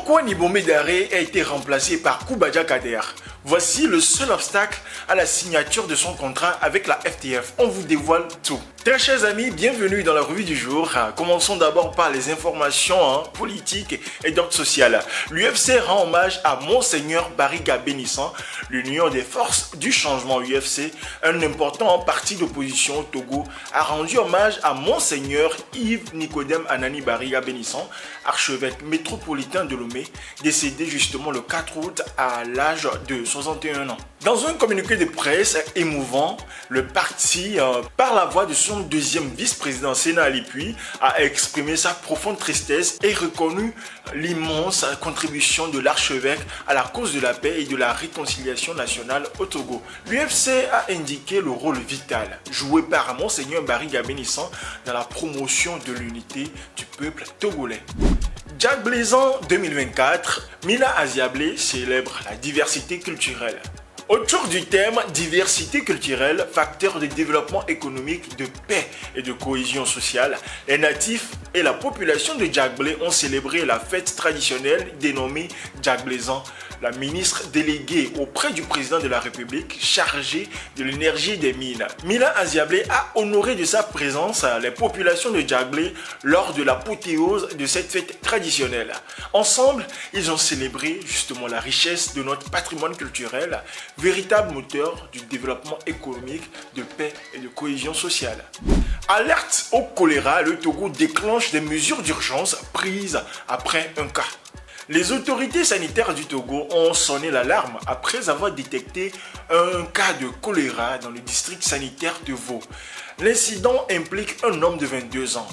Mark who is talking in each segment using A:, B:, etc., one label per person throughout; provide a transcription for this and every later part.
A: Pourquoi Nibombe Daré a été remplacé par Koubadia Kader? Voici le seul obstacle à la signature de son contrat avec la FTF. On vous dévoile tout. Très chers amis, bienvenue dans la revue du jour. Commençons d'abord par les informations politiques et d'ordre social. L'UFC rend hommage à Monseigneur Bariga Bénissan. L'Union des forces du changement UFC, un important parti d'opposition au Togo, a rendu hommage à Monseigneur Yves Nicodème Anani Bariga Bénissan, archevêque métropolitain de Lomé, décédé justement le 4 août à l'âge de 61 ans. Dans un communiqué de presse émouvant, le parti, par la voix de son deuxième vice-président Sénat Ali Puy, a exprimé sa profonde tristesse et reconnu l'immense contribution de l'archevêque à la cause de la paix et de la réconciliation nationale au Togo. L'UFC a indiqué le rôle vital joué par Monseigneur Bariga Bénissan dans la promotion de l'unité du peuple togolais. Jack Blazon 2024, Mila Aziablé célèbre la diversité culturelle. Autour du thème diversité culturelle, facteur de développement économique, de paix et de cohésion sociale, les natifs et la population de Djagblé ont célébré la fête traditionnelle dénommée Jack Blazon. La ministre déléguée auprès du président de la République chargée de l'énergie et des mines, Mila Aziablé, a honoré de sa présence les populations de Djagblé lors de l'apothéose de cette fête traditionnelle. Ensemble, ils ont célébré justement la richesse de notre patrimoine culturel, véritable moteur du développement économique, de paix et de cohésion sociale. Alerte au choléra, le Togo déclenche des mesures d'urgence prises après un cas. Les autorités sanitaires du Togo ont sonné l'alarme après avoir détecté un cas de choléra dans le district sanitaire de Vaud. L'incident implique un homme de 22 ans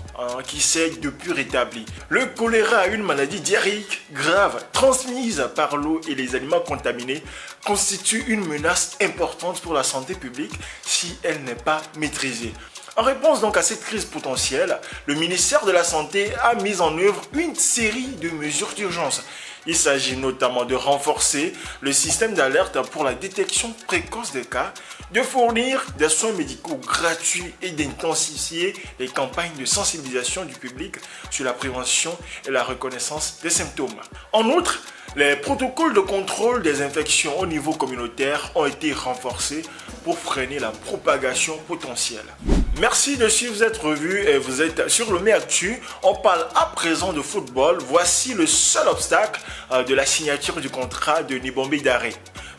A: qui s'est depuis rétabli. Le choléra, une maladie diarrhéique grave transmise par l'eau et les aliments contaminés, constitue une menace importante pour la santé publique si elle n'est pas maîtrisée. En réponse donc à cette crise potentielle, le ministère de la Santé a mis en œuvre une série de mesures d'urgence. Il s'agit notamment de renforcer le système d'alerte pour la détection précoce des cas, de fournir des soins médicaux gratuits et d'intensifier les campagnes de sensibilisation du public sur la prévention et la reconnaissance des symptômes. En outre, les protocoles de contrôle des infections au niveau communautaire ont été renforcés pour freiner la propagation potentielle. Merci de suivre cette revue et vous êtes sur Lomé Actu. On parle à présent de football. Voici le seul obstacle de la signature du contrat de Nibombe Daré.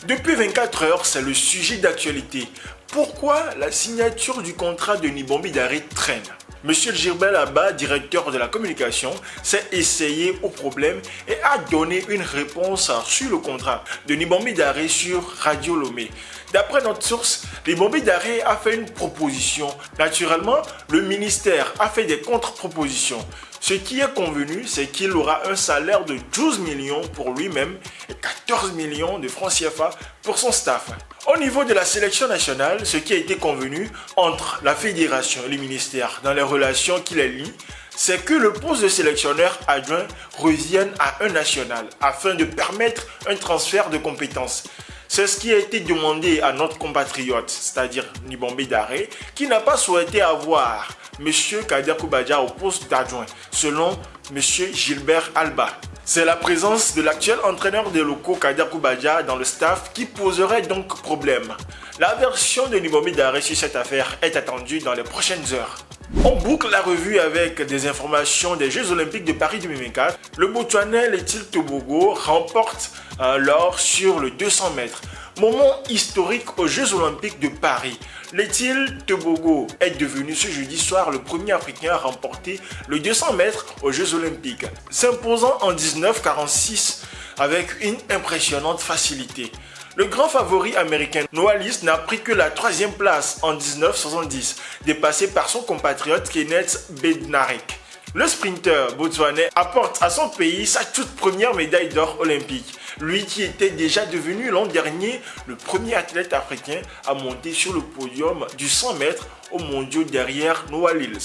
A: Depuis 24 heures, c'est le sujet d'actualité. Pourquoi la signature du contrat de Nibombe Daré traîne? Monsieur Gilbert Abba, directeur de la communication, s'est essayé au problème et a donné une réponse sur le contrat de Nibombe Daré sur Radio Lomé. D'après notre source, Nibombe Daré a fait une proposition. Naturellement, le ministère a fait des contre-propositions. Ce qui est convenu, c'est qu'il aura un salaire de 12 millions pour lui-même et 14 millions de francs CFA pour son staff. Au niveau de la sélection nationale, ce qui a été convenu entre la fédération et le ministère dans les relations qui les lient, c'est que le poste de sélectionneur adjoint revienne à un national afin de permettre un transfert de compétences. C'est ce qui a été demandé à notre compatriote, c'est-à-dire Nibombe Daré, qui n'a pas souhaité avoir M. Kader Koubadia au poste d'adjoint, selon M. Gilbert Alba. C'est la présence de l'actuel entraîneur des locaux Kader Koubadia dans le staff qui poserait donc problème. La version de Nibombe Daré sur cette affaire est attendue dans les prochaines heures. On boucle la revue avec des informations des Jeux Olympiques de Paris 2024. Le Botswanais Letil Tobogo remporte l'or sur le 200 mètres. Moment historique aux Jeux Olympiques de Paris. Letil Tobogo est devenu ce jeudi soir le premier Africain à remporter le 200 mètres aux Jeux Olympiques, s'imposant en 19,46 avec une impressionnante facilité. Le grand favori américain Noah Lyles n'a pris que la 3e place en 19,70, dépassé par son compatriote Kenneth Bednarik. Le sprinter botswanais apporte à son pays sa toute première médaille d'or olympique. Lui qui était déjà devenu l'an dernier le premier athlète africain à monter sur le podium du 100 mètres aux mondiaux derrière Noah Lyles.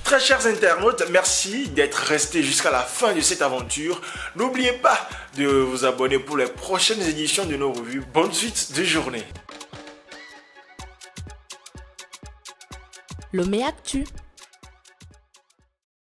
A: Très chers internautes, merci d'être restés jusqu'à la fin de cette aventure. N'oubliez pas de vous abonner pour les prochaines éditions de nos revues. Bonne suite de journée.
B: Lomé Actu.